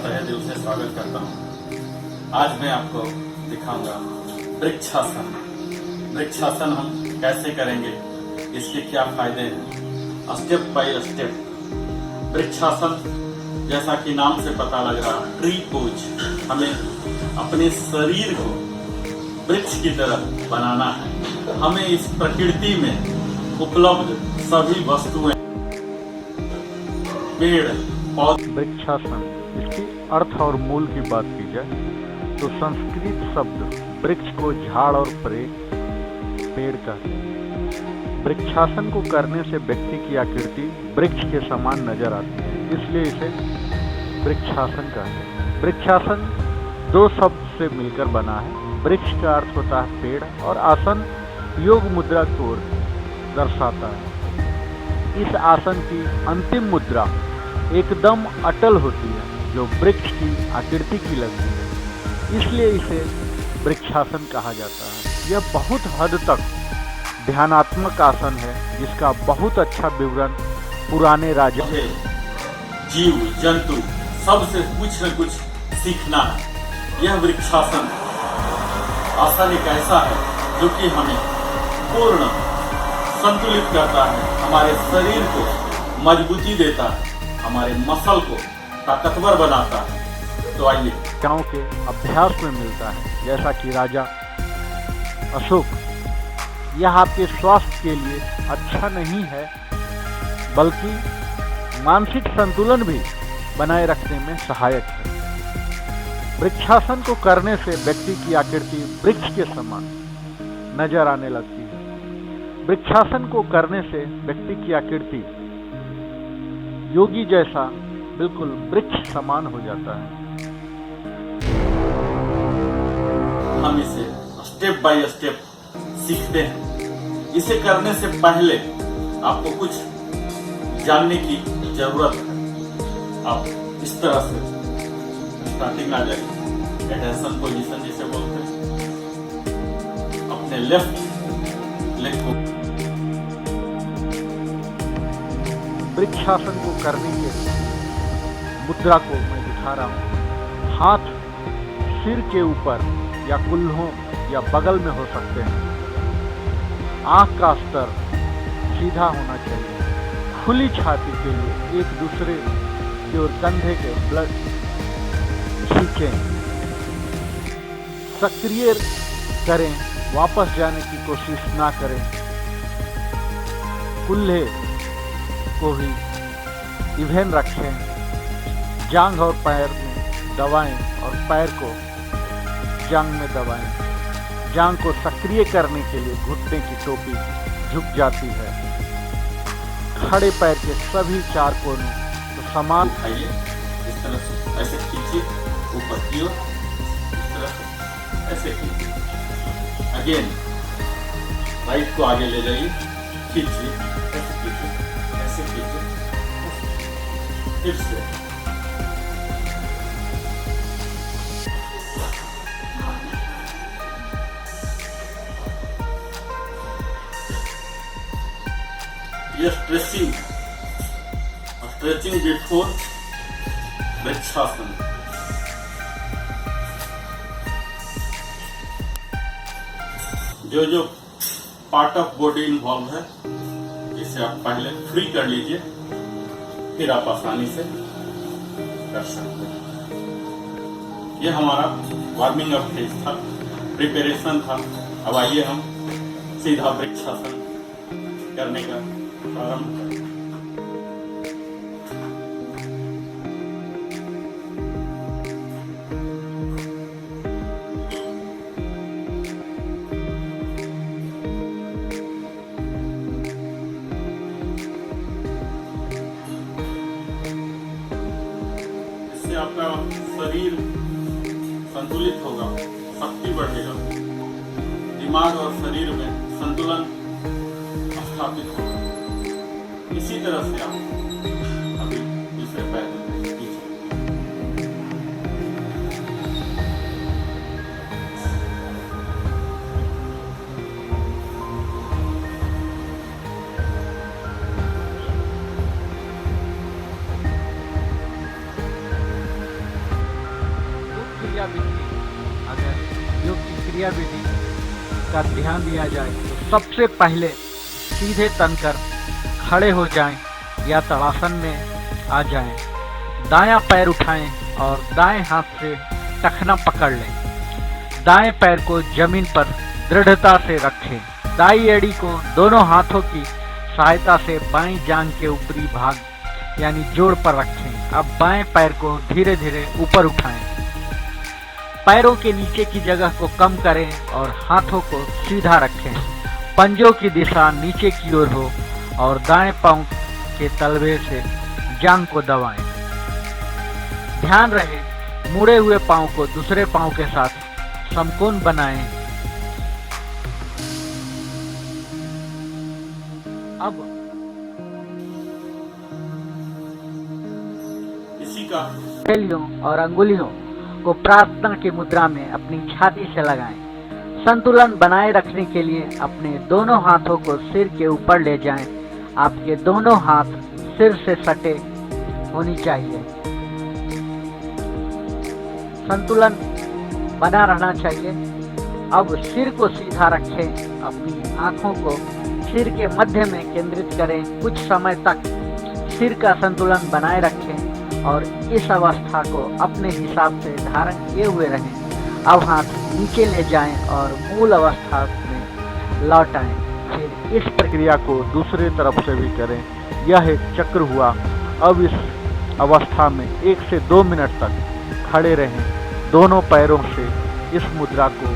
तहे दिल से स्वागत करता हूँ। आज मैं आपको दिखाऊंगा वृक्षासन। वृक्षासन हम कैसे करेंगे, इसके क्या फायदे हैं, स्टेप बाय स्टेप। वृक्षासन जैसा कि नाम से पता लग रहा है, ट्री पोज, हमें अपने शरीर को वृक्ष की तरह बनाना है। हमें इस प्रकृति में उपलब्ध सभी वस्तुएं, पेड़ पौधे। वृक्षासन, इसकी अर्थ और मूल की बात की जाए तो संस्कृत शब्द वृक्ष को झाड़ और पेड़ कहते हैं। वृक्षासन को करने से व्यक्ति की आकृति वृक्ष के समान नजर आती है, इसलिए इसे वृक्षासन कहते हैं। वृक्षासन दो शब्द से मिलकर बना है। वृक्ष का अर्थ होता है पेड़ और आसन योग मुद्रा को दर्शाता है। इस आसन की अंतिम मुद्रा एकदम अटल होती है, जो वृक्ष की आकृति की लगती है, इसलिए इसे वृक्षासन कहा जाता है। यह बहुत हद तक ध्यानात्मक आसन है, जिसका बहुत अच्छा विवरण पुराने राजा जीव जंतु सबसे कुछ न कुछ सीखना है। यह वृक्षासन आसन एक ऐसा है जो कि हमें पूर्ण संतुलित करता है, हमारे शरीर को मजबूती देता है, हमारे मसल को ताकतवर बनाता है। तो आइए, गांव के अभ्यास में मिलता है, जैसा कि राजा अशोक। यह आपके स्वास्थ्य के लिए अच्छा नहीं है, बल्कि मानसिक संतुलन भी बनाए रखने में सहायक है। वृक्षासन को करने से व्यक्ति की आकृति वृक्ष के समान नजर आने लगती है। वृक्षासन को करने से व्यक्ति की आकृति योगी जैसा बिल्कुल वृक्ष समान हो जाता है। हम इसे स्टेप बाय स्टेप सीखते हैं। इसे करने से पहले आपको कुछ जानने की जरूरत है। आप इस तरह से स्टार्टिंग आ जाएगी, एटेंशन पोजीशन जिसे बोलते हैं। अपने लेफ्ट लेग को वृक्षासन को करने के लिए मुद्रा को मैं दिखा रहा हूँ। हाथ सिर के ऊपर या कुल्हों या बगल में हो सकते हैं। आंख का स्तर सीधा होना चाहिए। खुली छाती के लिए एक दूसरे की ओर कंधे के ब्लड खींचें, सक्रिय करें, वापस जाने की कोशिश ना करें। कुल्हे को भी इवेन रखें। जांघ और पैर में दबाएं और पैर को जांघ में दबाएं। जांघ को सक्रिय करने के लिए घुटने की टोपी झुक जाती है। खड़े पैर के सभी चार कोनों तो समान। आइए, इस तरह से ऐसे खींचिए ऊपर की ओर, इस तरह से ऐसे कीजिए। अगेन राइट को आगे ले जाइए, खींचिए, ऐसे कीजिए, ऐसे कीजिए, फिर से ये स्ट्रेचिंग बिफोर वृक्षासन। जो पार्ट ऑफ बॉडी इन्वॉल्व है, इसे आप पहले फ्री कर लीजिए, फिर आप आसानी से कर सकते हैं। यह हमारा वार्मिंग अप फेज था, प्रिपरेशन था। अब आइए हम सीधा वृक्षासन करने का प्रारंभ करें। इससे आपका शरीर संतुलित होगा, शक्ति बढ़ेगा, दिमाग और शरीर में संतुलन स्थापित होगा। इसी तरह से आप अभी दूसरे पैर में कीजिए। क्रियाविधि, अगर योग की क्रियाविधि का ध्यान दिया जाए तो सबसे पहले सीधे तनकर खड़े हो जाएं या तड़ासन में आ जाएं। दायां पैर उठाएं और दाएं हाथ से टखना पकड़ लें। दाएं पैर को जमीन पर दृढ़ता से रखें। दाई एड़ी को दोनों हाथों की सहायता से बाईं जांघ के ऊपरी भाग यानी जोड़ पर रखें। अब बाएं पैर को धीरे धीरे ऊपर उठाएं। पैरों के नीचे की जगह को कम करें और हाथों को सीधा रखें। पंजों की दिशा नीचे की ओर हो और दाएं पांव के तलवे से जांघ को दबाएं। ध्यान रहे मुड़े हुए पांव को दूसरे पांव के साथ समकोण बनाएं। अब इसी का हथेलियों और अंगुलियों को प्रार्थना की मुद्रा में अपनी छाती से लगाएं। संतुलन बनाए रखने के लिए अपने दोनों हाथों को सिर के ऊपर ले जाएं। आपके दोनों हाथ सिर से सटे होनी चाहिए। संतुलन बना रहना चाहिए। अब सिर को सीधा रखें। अपनी आंखों को सिर के मध्य में केंद्रित करें। कुछ समय तक सिर का संतुलन बनाए रखें और इस अवस्था को अपने हिसाब से धारण किए हुए रहें। अब हाथ नीचे ले जाएं और मूल अवस्था में लौट आएं। फिर इस प्रक्रिया को दूसरी तरफ से भी करें। यह एक चक्र हुआ। अब इस अवस्था में 1 से 2 मिनट तक खड़े रहें। दोनों पैरों से इस मुद्रा को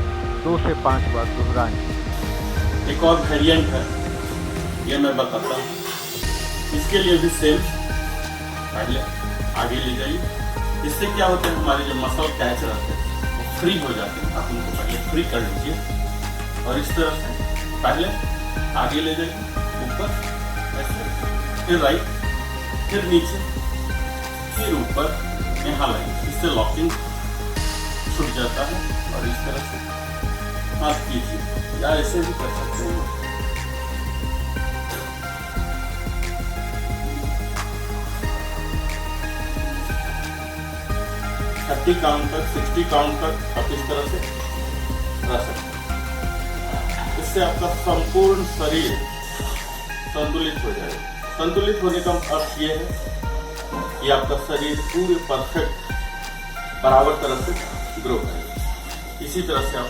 2 से 5 बार दोहराएं। एक और वेरिएंट है, ये मैं बताता हूँ। इसके लिए भी सेम, पहले आगे ले जाइए। इससे क्या होता है, हमारे जो मसल कैच रहते हैं वो फ्री हो जाते हैं। आप उनको पहले फ्री कर लीजिए और इस तरह से पहले आगे ले जाइए, ऊपर ऐसे, फिर राइट, फिर नीचे, फिर ऊपर, यहाँ लाइए। इससे लॉकिंग छूट जाता है और इस तरह से आप कीजिए या ऐसे भी कर सकते हैं। 30 काउंट तक, 60 काउंट तक आप इस तरह से रह सकते हैं। इससे आपका संपूर्ण शरीर संतुलित हो जाएगा। संतुलित होने का अर्थ ये है कि आपका शरीर पूरे परफेक्ट बराबर तरह से ग्रो करेगा। इसी तरह से आप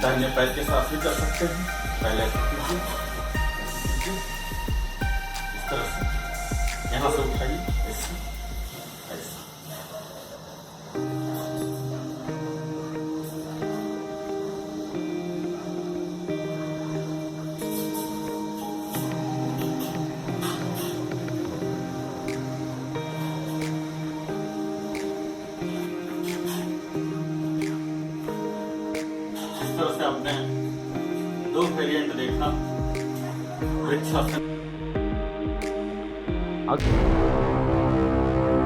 दाहिने पैर के साथ भी कर सकते हैं। पहले ऐसे कीजिए, इस तरह से यहाँ से उठाइए, ऐसे ऐसे। इस तरह से आपने 2 वेरिएंट देखा वृक्षासन।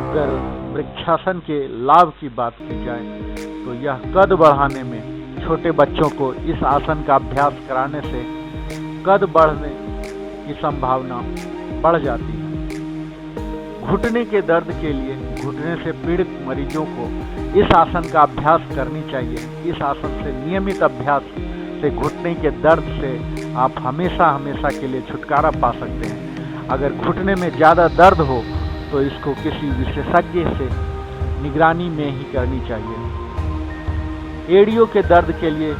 अगर वृक्षासन के लाभ की बात की जाए तो यह कद बढ़ाने में, छोटे बच्चों को इस आसन का अभ्यास कराने से कद बढ़ने की संभावना बढ़ जाती है। घुटने के दर्द के लिए घुटने से पीड़ित मरीजों को इस आसन का अभ्यास करनी चाहिए। इस आसन से नियमित अभ्यास से घुटने के दर्द से आप हमेशा हमेशा के लिए छुटकारा पा सकते हैं। अगर घुटने में ज़्यादा दर्द हो तो इसको किसी विशेषज्ञ से निगरानी में ही करनी चाहिए। एड़ियों के दर्द के लिए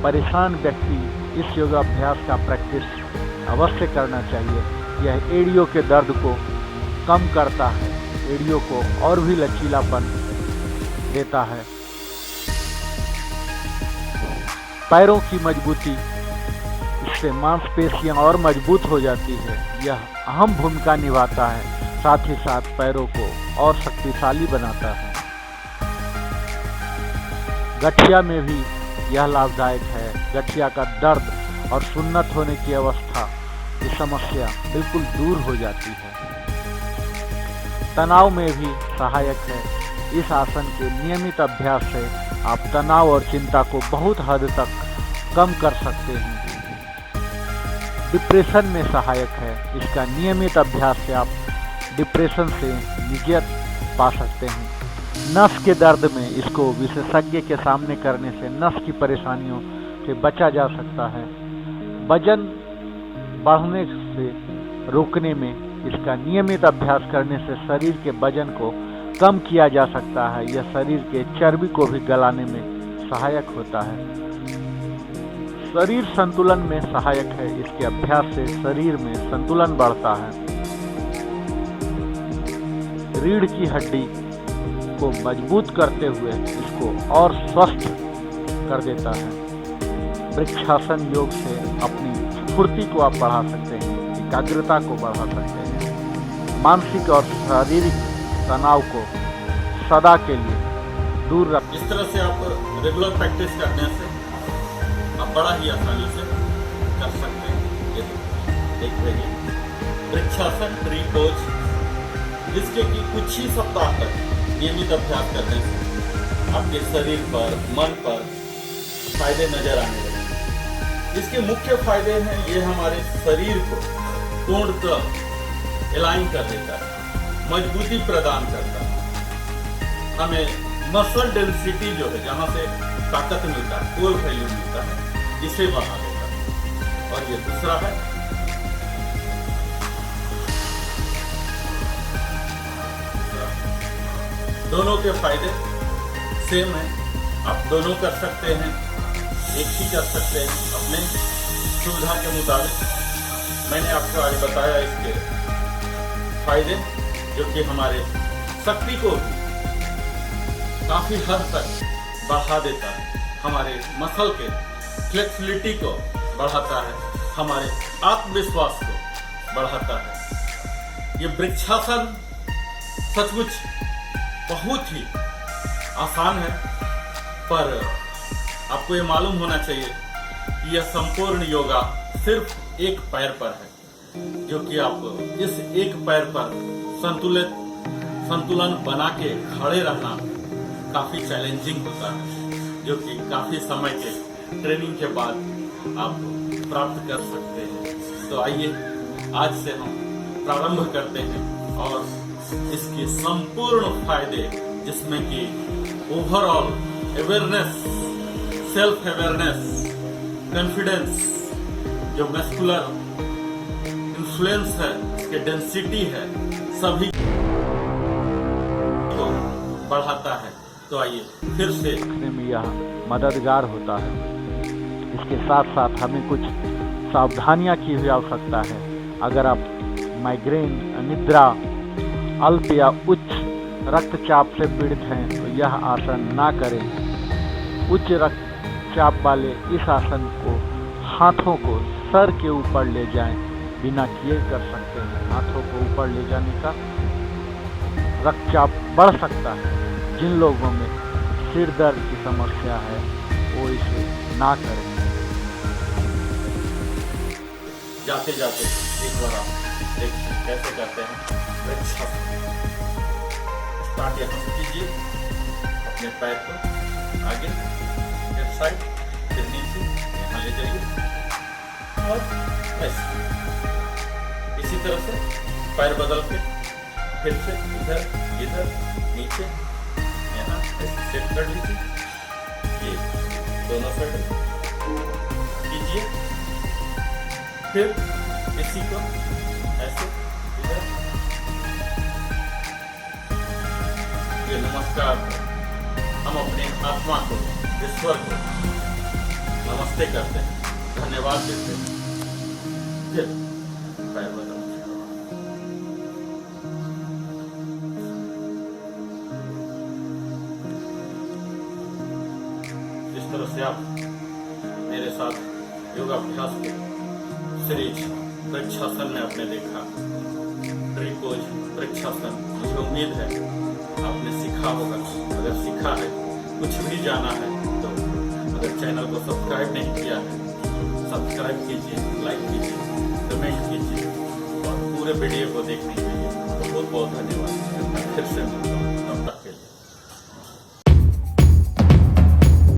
परेशान व्यक्ति इस योगाभ्यास का प्रैक्टिस अवश्य करना चाहिए। यह एड़ियों के दर्द को कम करता है, एड़ियों को और भी लचीलापन देता है। पैरों की मजबूती, इससे मांसपेशियां और मजबूत हो जाती है। यह अहम भूमिका निभाता है, साथ ही साथ पैरों को और शक्तिशाली बनाता है। गठिया में भी यह लाभदायक है। गठिया का दर्द और सुन्नत होने की अवस्था की समस्या बिल्कुल दूर हो जाती है। तनाव में भी सहायक है। इस आसन के नियमित अभ्यास से आप तनाव और चिंता को बहुत हद तक कम कर सकते हैं। डिप्रेशन में सहायक है। इसका नियमित अभ्यास से आप डिप्रेशन से पा सकते हैं। नस के दर्द में इसको विशेषज्ञ के सामने करने से नस की परेशानियों से बचा जा सकता है। वजन बढ़ने से रोकने में इसका नियमित अभ्यास करने से शरीर के वजन को कम किया जा सकता है। यह शरीर के चर्बी को भी गलाने में सहायक होता है। शरीर संतुलन में सहायक है। इसके अभ्यास से शरीर में संतुलन बढ़ता है। रीढ़ की हड्डी को मजबूत करते हुए इसको और स्वस्थ कर देता है। वृक्षासन योग से अपनी स्फूर्ति को आप बढ़ा सकते हैं, एकाग्रता को बढ़ा सकते हैं, मानसिक और शारीरिक तनाव को सदा के लिए दूर रख। इस तरह से आप रेगुलर प्रैक्टिस करने से आप बड़ा ही आसानी से कर सकते हैं। ये देख रहिए वृक्षासन रिपोज, जिसके कि कुछ ही सप्ताह तक नियमित अभ्यास करने से आपके शरीर पर, मन पर फायदे नजर आने लगेंगे। इसके मुख्य फायदे हैं, ये हमारे शरीर को पूर्णतः अलाइन कर देता है, मजबूती प्रदान करता है, हमें मसल डेंसिटी जो है, जहां से ताकत मिलता है, कोर वैल्यू मिलता है, इसे बढ़ा देता है। और ये दूसरा है दोनों के फायदे सेम है। आप दोनों कर सकते हैं, एक ही कर सकते हैं अपने सुविधा के मुताबिक। मैंने आपको आज बताया इसके फायदे, जो कि हमारे शक्ति को भी काफी हद तक बढ़ा देता है, हमारे मसल के फ्लेक्सिबिलिटी को बढ़ाता है, हमारे आत्मविश्वास को बढ़ाता है। ये वृक्षासन सचमुच बहुत ही आसान है, पर आपको ये मालूम होना चाहिए कि यह संपूर्ण योगा सिर्फ एक पैर पर है, जो कि आप इस एक पैर पर संतुलन बना के खड़े रहना काफी चैलेंजिंग होता है, जो कि काफी समय के ट्रेनिंग के बाद आप प्राप्त कर सकते हैं। तो आइए आज से हम प्रारंभ करते हैं और इसके संपूर्ण फायदे, जिसमें कि overall awareness, self awareness, confidence, जो मस्कुलर इन्फ्लुएंस है, इसके डेंसिटी है, सभी को बढ़ाता है। तो आइए फिर से देखने में यह मददगार होता है। इसके साथ साथ हमें कुछ सावधानियां की भी आवश्यकता है। अगर आप माइग्रेन, अनिद्रा, अल्प या उच्च रक्तचाप से पीड़ित हैं तो यह आसन ना करें। उच्च रक्तचाप वाले इस आसन को हाथों को सर के ऊपर ले जाएं, बिना किए कर सकते हैं। हाथों को ऊपर ले जाने का रक्तचाप बढ़ सकता है। जिन लोगों में सिर दर्द की समस्या है वो इसे ना करें। जाते जाते एक बार आप देखिए कैसे करते हैं वृक्षासन। स्टार्ट यहाँ से कीजिए, अपने पैर को आगे, फिर साइड, फिर नीचे, यहाँ ले जाइए और ऐसे इसी तरह से पैर बदल के फिर से इधर इधर नीचे, यहाँ ऐसे सेट कर लीजिए। ये दोनों साइड कीजिए, फिर इसी को ऐसे इधर। ये नमस्कार, हम अपने आत्मा को, ईश्वर को नमस्ते करते हैं, धन्यवाद देते हैं। फिर पैर बदलते हैं। इस तरह से आप मेरे साथ योगाभ्यास के सीरीज वृक्षासन में आपने देखा। रिपोज वृक्षासन, मुझे उम्मीद है आपने सीखा होगा। अगर सीखा है, कुछ भी जाना है, तो अगर चैनल को सब्सक्राइब नहीं किया है, सब्सक्राइब कीजिए, लाइक कीजिए, कमेंट कीजिए और पूरे वीडियो को देखने के लिए बहुत बहुत धन्यवाद। फिर से